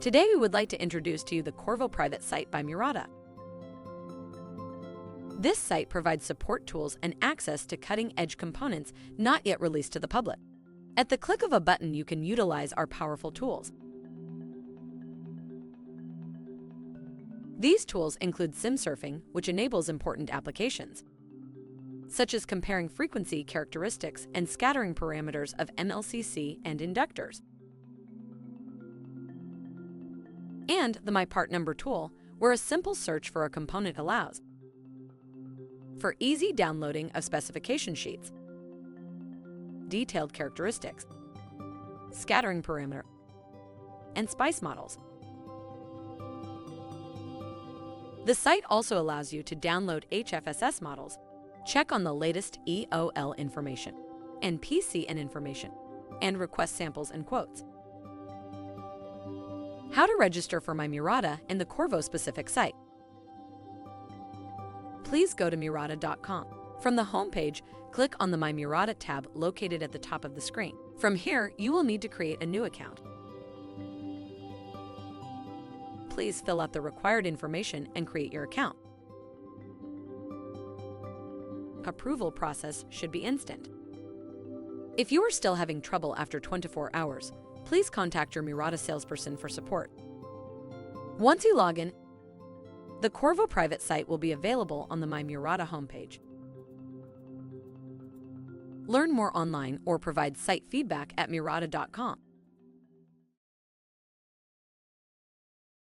Today we would like to introduce to you the Qorvo Private Site by Murata. This site provides support tools and access to cutting-edge components not yet released to the public. At the click of a button, you can utilize our powerful tools. These tools include sim surfing, which enables important applications, such as comparing frequency characteristics and scattering parameters of MLCC and inductors, and the My Part Number tool, where a simple search for a component allows for easy downloading of specification sheets, detailed characteristics, scattering parameter, and SPICE models. The site also allows you to download HFSS models, check on the latest EOL information and PCN information, and request samples and quotes. How to register for My Murata and the Qorvo specific site. Please go to Murata.com. From the homepage, click on the My Murata tab located at the top of the screen. From here, you will need to create a new account. Please fill out the required information and create your account. Approval process should be instant. If you are still having trouble after 24 hours, please contact your Murata salesperson for support. Once you log in, the Qorvo Private Site will be available on the My Murata homepage. Learn more online or provide site feedback at Murata.com.